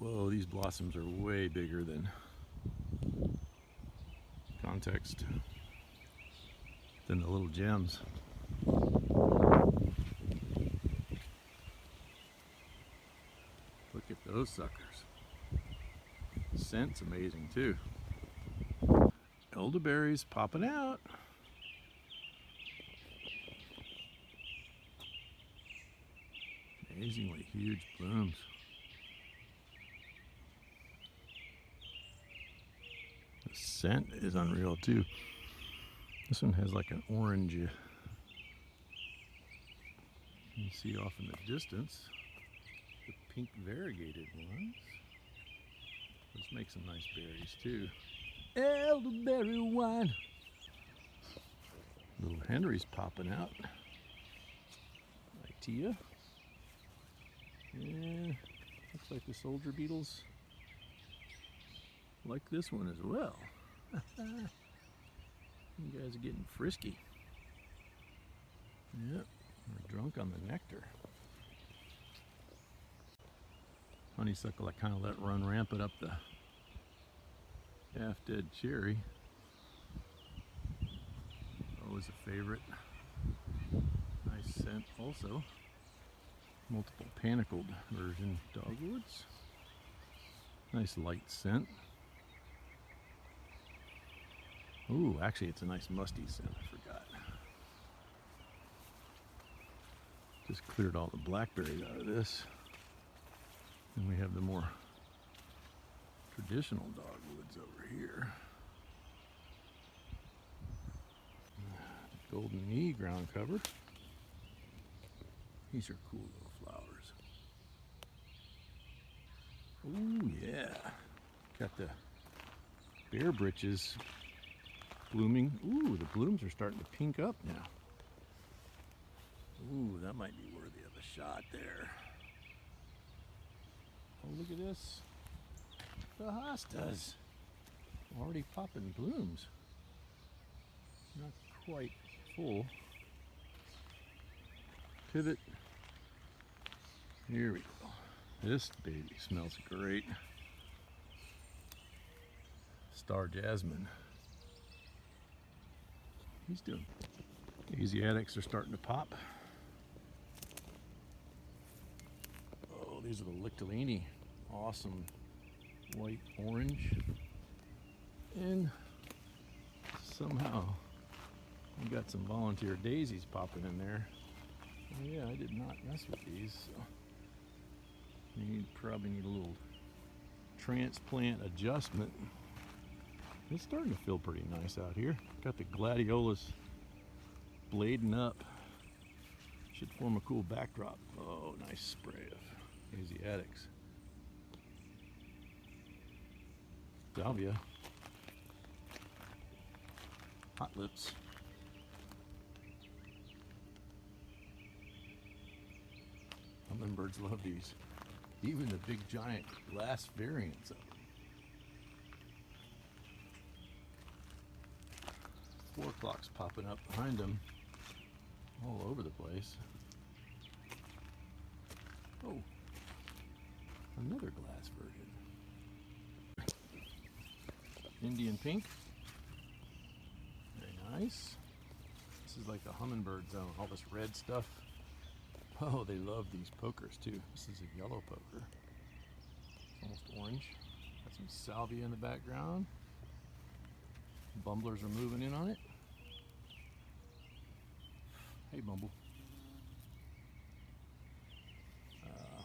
Whoa, these blossoms are way bigger than context than the little gems. Look at those suckers. Scent's amazing too. Elderberries popping out. Amazingly huge blooms. The scent is unreal too. This one has like an orange. You can see off in the distance the pink variegated ones. Those make some nice berries too. Elderberry wine. Little Henry's popping out. Itea. And looks like the soldier beetles like this one as well. You guys are getting frisky. Yep, we're drunk on the nectar. Honeysuckle I kind of let run rampant up the half-dead cherry. Always a favorite. Nice scent also. Multiple panicled version dogwoods. Nice light scent. Ooh, actually it's a nice musty scent, I forgot. Just cleared all the blackberries out of this. And we have the more traditional dogwoods over here. Golden knee ground cover. These are cool little flowers. Ooh, yeah. Got the bear britches blooming. Ooh, the blooms are starting to pink up now. Ooh, that might be worthy of a shot there. Oh, look at this. The hostas. Already popping blooms. Not quite full. Pivot. Here we go. This baby smells great. Star Jasmine. He's doing. Asiatics are starting to pop. Oh, these are the Lictolini. Awesome white orange. And somehow we got some volunteer daisies popping in there. Oh yeah, I did not mess with these, so you probably need a little transplant adjustment. It's starting to feel pretty nice out here. Got the gladiolas blading up. Should form a cool backdrop. Oh, nice spray of Asiatics. Salvia. Hot lips. Hummingbirds love these. Even the big giant glass variants of them. 4 o'clock's popping up behind them all over the place. Oh, another glass version. Indian pink. Very nice. This is like the hummingbird zone, all this red stuff. Oh, they love these pokers too. This is a yellow poker. It's almost orange. Got some salvia in the background. Bumblers are moving in on it. Hey, Bumble.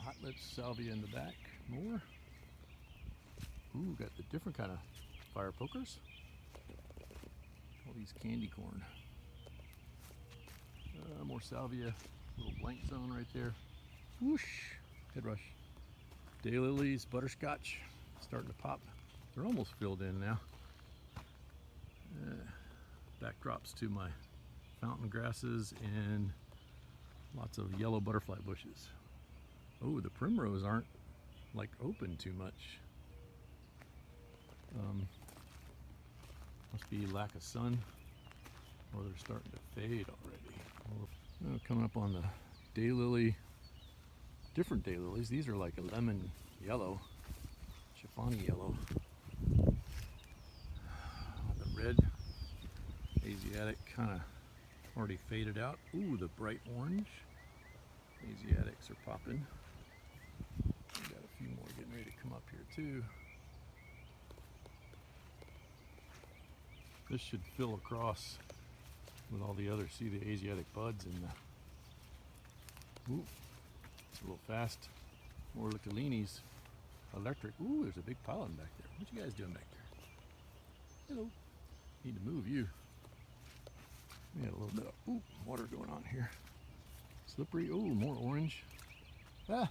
Hot lips, salvia in the back. More. Ooh, got the different kind of fire pokers. All these candy corn. More salvia. Little blank zone right there. Whoosh. Head rush. Daylilies, butterscotch. Starting to pop. They're almost filled in now. Backdrops to my fountain grasses and lots of yellow butterfly bushes. Oh, the primrose aren't like open too much. Must be lack of sun, or they're starting to fade already. Coming up on the daylily, different daylilies. These are like a lemon yellow. chiffony yellow. The red Asiatic kind of already faded out. Ooh, the bright orange Asiatics are popping. We got a few more getting ready to come up here too. This should fill across with all the others. See the Asiatic buds in the. Ooh, it's a little fast. More Licolinis. Electric. Ooh, there's a big pollen back there. What you guys doing back there? Hello. Need to move you. We got a little bit of water going on here. Slippery. Ooh, more orange. Ah,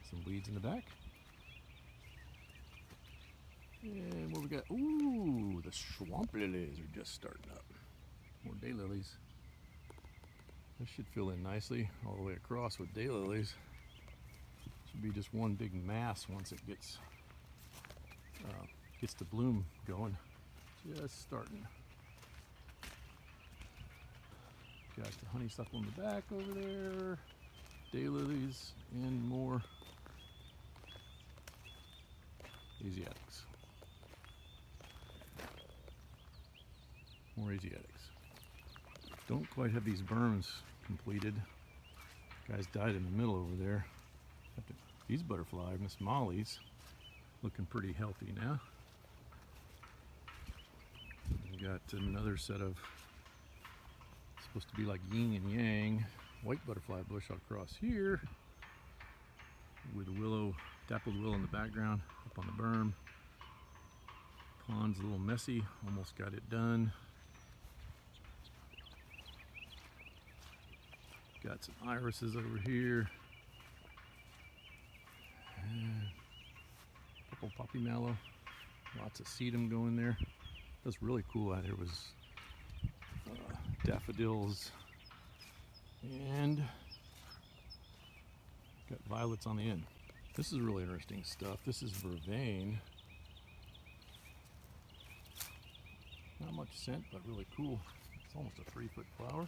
some weeds in the back. And what we got? Ooh, the swamp lilies are just starting up. More daylilies. This should fill in nicely all the way across with daylilies. Should be just one big mass once it gets the bloom going. Just starting. Got the honeysuckle in the back over there. Daylilies and more Asiatics. More Asiatics. Don't quite have these berms completed. Guys died in the middle over there. These butterfly, Miss Molly's, looking pretty healthy now. We got another set of, supposed to be like yin and yang, white butterfly bush across here with willow, dappled willow in the background up on the berm. Pond's a little messy, almost got it done. Got some irises over here. And purple poppy mallow. Lots of sedum going there. What's really cool out here was daffodils and got violets on the end. This is really interesting stuff. This is vervain. Not much scent, but really cool. It's almost a 3-foot flower.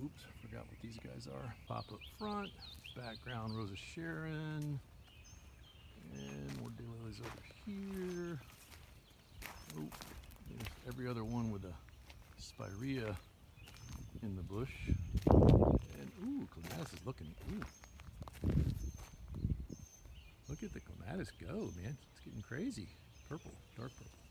Oops, forgot what these guys are. Pop up front, background Rosa Sharon, and more daylilies over here. Oh, there's every other one with a spirea in the bush. And ooh, clematis is looking, ooh. Look at the clematis go, man. It's getting crazy. Purple, dark purple.